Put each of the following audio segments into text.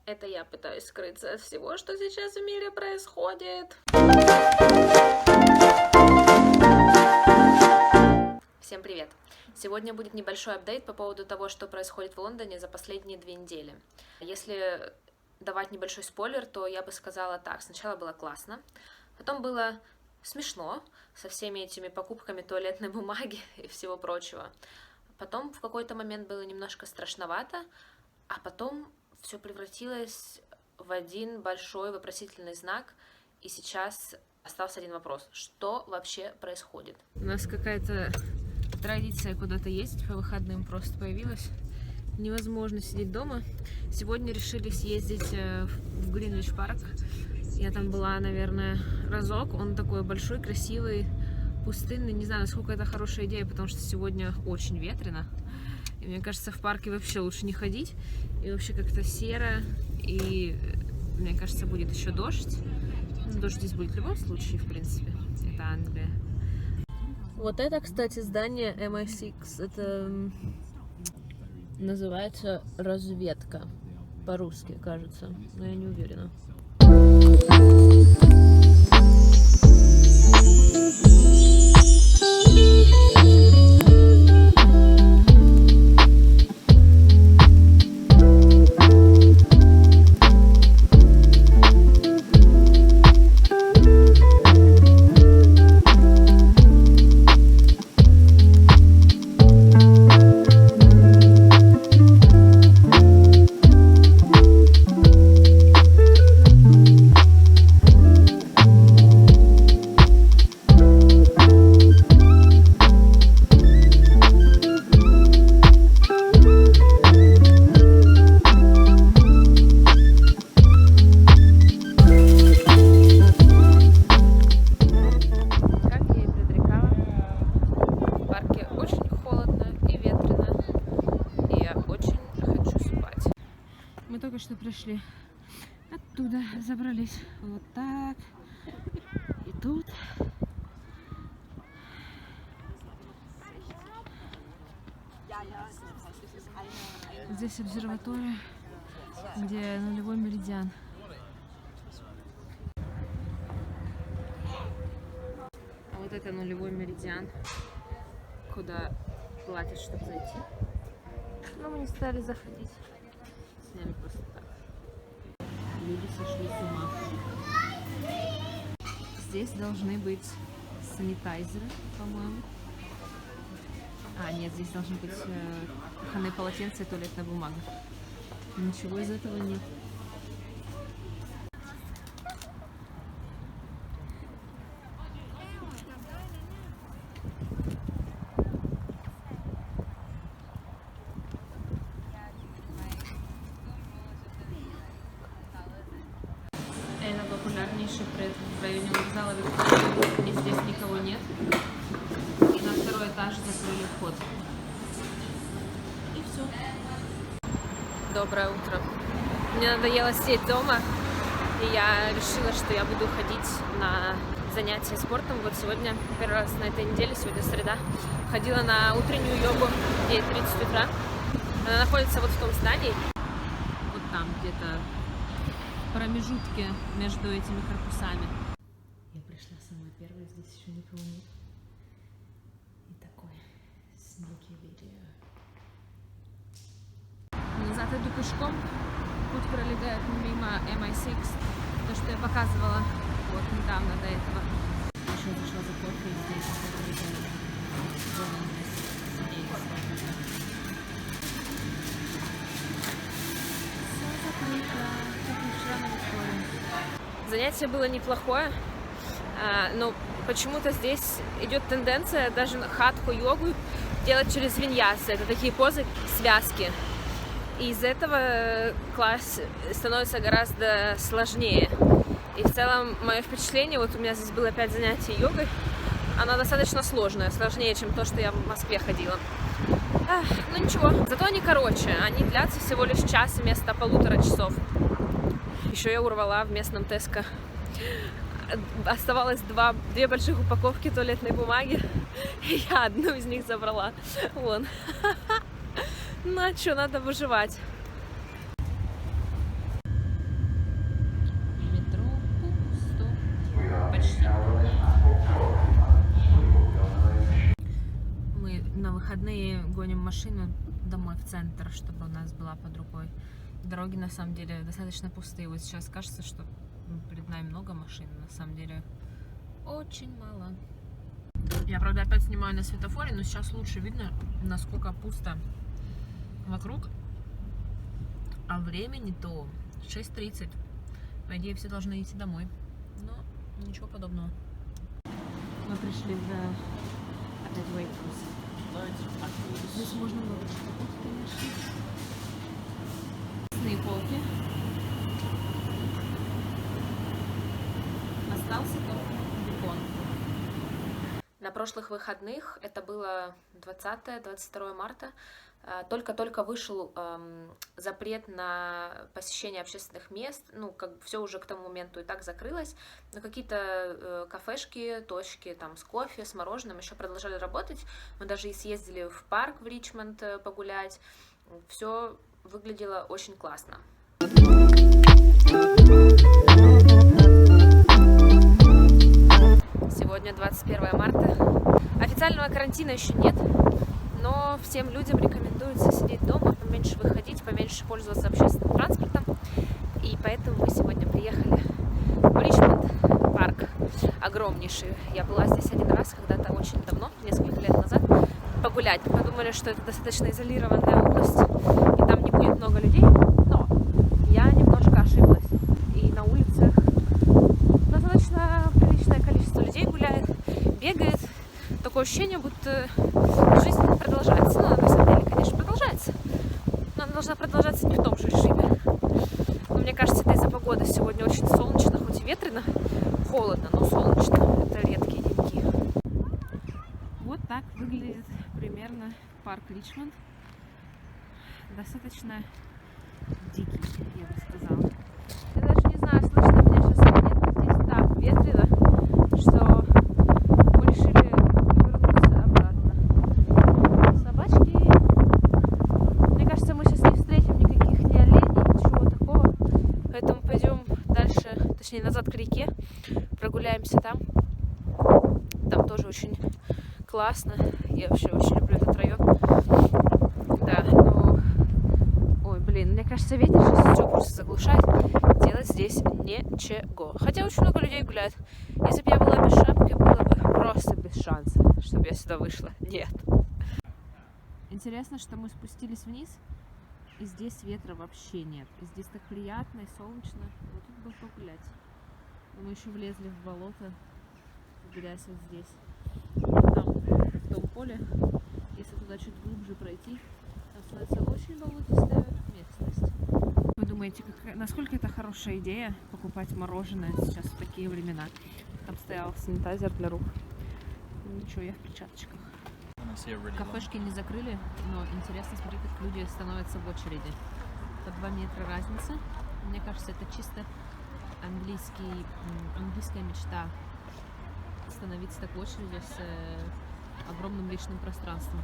Это я пытаюсь скрыться от всего, что сейчас в мире происходит. Всем привет! Сегодня будет небольшой апдейт по поводу того, что происходит в Лондоне за последние 2 недели. Если давать небольшой спойлер, то я бы сказала так. Сначала было классно, потом было смешно со всеми этими покупками туалетной бумаги и всего прочего. Потом в какой-то момент было немножко страшновато, а потом все превратилось в один большой вопросительный знак, и сейчас остался один вопрос. Что вообще происходит? У нас какая-то традиция куда-то ездить по выходным просто появилась. Невозможно сидеть дома. Сегодня решили съездить в Гринвич парк. Я там была, наверное, разок. Он такой большой, красивый, пустынный. Не знаю, насколько это хорошая идея, потому что сегодня очень ветрено. И мне кажется, в парке вообще лучше не ходить. И вообще как-то серо. И мне кажется, будет еще дождь. Дождь здесь будет в любом случае, в принципе. Это Англия. Вот это, кстати, здание MI6. Это называется разведка. По-русски, кажется. Но я не уверена. Мы только что пришли оттуда, забрались вот так, и тут. Здесь обсерватория, где нулевой меридиан. А вот это нулевой меридиан, куда платят, чтобы зайти. Но мы не стали заходить. Сняли просто так. Люди сошли с ума. Здесь должны быть санитайзеры, по-моему. А, нет, здесь должны быть кухонные полотенца и туалетная бумага. Ничего из этого нет. Это популярнейший пред в районе вокзала Виктория, и здесь никого нет. И на второй этаж закрыли вход. И все. Доброе утро. Мне надоело сидеть дома, и я решила, что я буду ходить на занятия спортом. Вот сегодня, первый раз на этой неделе, сегодня среда, ходила на утреннюю йогу в 9:30 утра. Она находится вот в том здании, вот там где-то промежутке между этими корпусами. Я пришла самая первая, здесь еще никого нет. И такой sneaky video. Назад иду пешком. Путь пролегает мимо MI6. То, что я показывала вот недавно до этого. Еще зашла за кофе и здесь занятие было неплохое, но почему-то здесь идет тенденция даже хатху-йогу делать через виньясы. Это такие позы, связки. И из этого класс становится гораздо сложнее. И в целом мое впечатление, вот у меня здесь было 5 занятий йогой, она достаточно сложная, сложнее, чем то, что я в Москве ходила. Ну ничего, зато они короче, они длятся всего лишь час вместо 1,5 часов. Еще я урвала в местном Tesco. Оставалось 2 больших упаковки туалетной бумаги, и я одну из них забрала. Вон. Ну а что, надо выживать. выходные гоним машину домой в центр, чтобы у нас была под рукой. Дороги на самом деле достаточно пустые. Вот сейчас кажется, что перед нами много машин, на самом деле очень мало. Я, правда, опять снимаю на светофоре, но сейчас лучше видно, насколько пусто вокруг. А времени то 6:30. По идее, все должны идти домой. Но ничего подобного. Мы пришли в опять Waitrose. Здесь можно много чего купить, конечно. Мясные полки. Остался только бекон. На прошлых выходных, это было 20-22 марта, только-только вышел запрет на посещение общественных мест, ну, как бы все уже к тому моменту и так закрылось, но какие-то кафешки, точки там с кофе, с мороженым еще продолжали работать, мы даже и съездили в парк в Ричмонд погулять, все выглядело очень классно. Сегодня 21 марта, официального карантина еще нет, но всем людям рекомендуется сидеть дома, поменьше выходить, поменьше пользоваться общественным транспортом. И поэтому мы сегодня приехали в Ричмонд, парк огромнейший. Я была здесь один раз, когда-то очень давно, несколько лет назад, погулять. Подумали, что это достаточно изолированная область, и там не будет много людей, но я немножко ошиблась. И на улицах достаточно приличное количество людей гуляет, бегает. Такое ощущение, будто жизнь продолжается. Ну, на самом деле, конечно, продолжается. Но она должна продолжаться не в том же режиме. Но мне кажется, это из-за погоды. Сегодня очень солнечно, хоть и ветрено, холодно, но солнечно. Это редкие деньки. Вот так выглядит примерно парк Ричмонд. Достаточно дикий, я бы сказала. Я даже не знаю, слышно меня сейчас или нет, но здесь так ветрено, что мы решили вернуться обратно. Собачки. Мне кажется, мы сейчас не встретим никаких ни оленей, ничего такого. Поэтому пойдем дальше, точнее назад к реке, прогуляемся там. Там тоже очень классно. Я вообще очень люблю этот район. Да, но... Ой, блин, мне кажется, ветер сейчас все просто заглушает. Делать здесь ничего. Хотя очень много людей гуляет. Если бы я была без шапки, было бы просто без шанса, чтобы я сюда вышла. Нет. Интересно, что мы спустились вниз, и здесь ветра вообще нет. И здесь так приятно и солнечно. Вот тут бы погулять. Но мы еще влезли в болото, грязь вот здесь. Там, в том поле, если туда чуть глубже пройти, там становится очень болотистая местность. Вы думаете, насколько это хорошая идея покупать мороженое сейчас в такие времена? Там стоял санитайзер для рук. Ничего, я в перчаточках. Кафешки не закрыли, но интересно смотреть, как люди становятся в очереди. По 2 метра разница. Мне кажется, это чисто английская мечта. Становиться так в очереди с огромным личным пространством.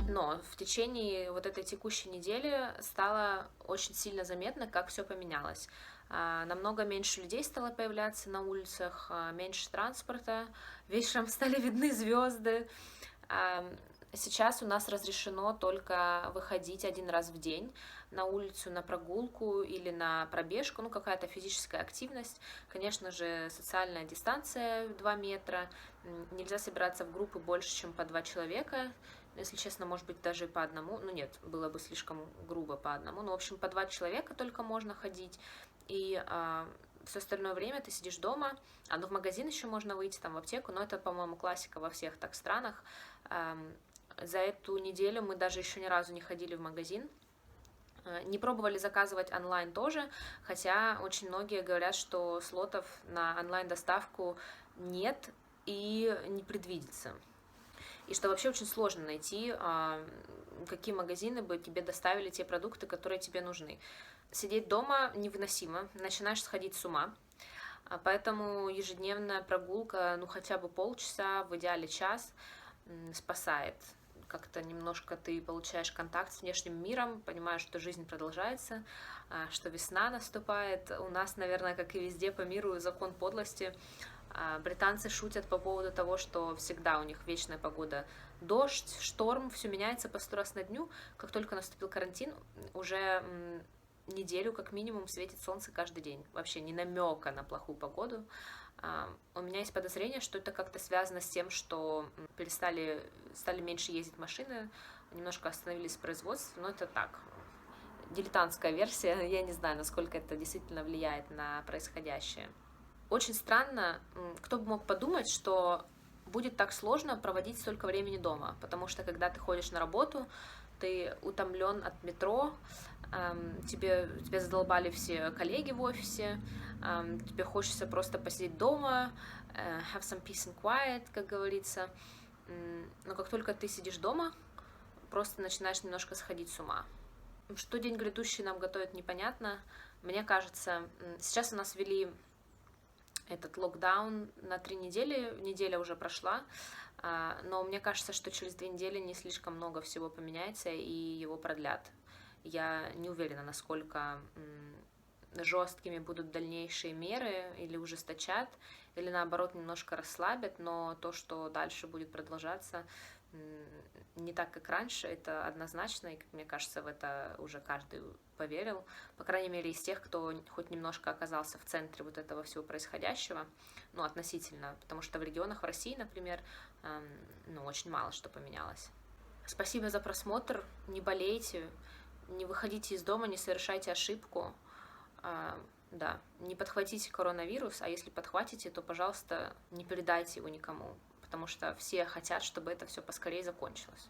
Но в течение вот этой текущей недели стало очень сильно заметно, как все поменялось. Намного меньше людей стало появляться на улицах, меньше транспорта, вечером стали видны звезды. Сейчас у нас разрешено только выходить 1 раз в день на улицу, на прогулку или на пробежку, ну какая-то физическая активность. Конечно же, социальная дистанция 2 метра, нельзя собираться в группы больше, чем по 2 человека. Если честно, может быть, даже и по одному. Ну нет, было бы слишком грубо по одному. Ну, в общем, по 2 человека только можно ходить. И все остальное время ты сидишь дома. В магазин еще можно выйти, там в аптеку. Но это, по-моему, классика во всех так странах. За эту неделю мы даже еще ни разу не ходили в магазин. Не пробовали заказывать онлайн тоже. Хотя очень многие говорят, что слотов на онлайн-доставку нет и не предвидится. И что вообще очень сложно найти, какие магазины бы тебе доставили те продукты, которые тебе нужны. Сидеть дома невыносимо, начинаешь сходить с ума. Поэтому ежедневная прогулка, ну хотя бы полчаса, в идеале час, спасает. Как-то немножко ты получаешь контакт с внешним миром, понимаешь, что жизнь продолжается, что весна наступает. У нас, наверное, как и везде по миру, закон подлости. Британцы шутят по поводу того, что всегда у них вечная погода. Дождь, шторм, все меняется по 100 раз на дню. Как только наступил карантин, уже неделю как минимум светит солнце каждый день. Вообще ни намека на плохую погоду. У меня есть подозрение, что это как-то связано с тем, что стали меньше ездить машины, немножко остановились производство, но это так, дилетантская версия, я не знаю, насколько это действительно влияет на происходящее. Очень странно, кто бы мог подумать, что будет так сложно проводить столько времени дома, потому что когда ты ходишь на работу, ты утомлен от метро, тебя задолбали все коллеги в офисе, тебе хочется просто посидеть дома, have some peace and quiet, как говорится. Но как только ты сидишь дома, просто начинаешь немножко сходить с ума. Что день грядущий нам готовит, непонятно. Мне кажется, сейчас у нас ввели этот локдаун на 3 недели, неделя уже прошла, но мне кажется, что через 2 недели не слишком много всего поменяется и его продлят. Я не уверена, насколько жесткими будут дальнейшие меры или ужесточат, или наоборот немножко расслабят, но то, что дальше будет продолжаться не так, как раньше, это однозначно, и, как мне кажется, в это уже каждый поверил, по крайней мере, из тех, кто хоть немножко оказался в центре вот этого всего происходящего, ну, относительно, потому что в регионах в России, например, ну, очень мало что поменялось. Спасибо за просмотр, не болейте, не выходите из дома, не совершайте ошибку, да, не подхватите коронавирус, а если подхватите, то, пожалуйста, не передайте его никому, потому что все хотят, чтобы это все поскорее закончилось.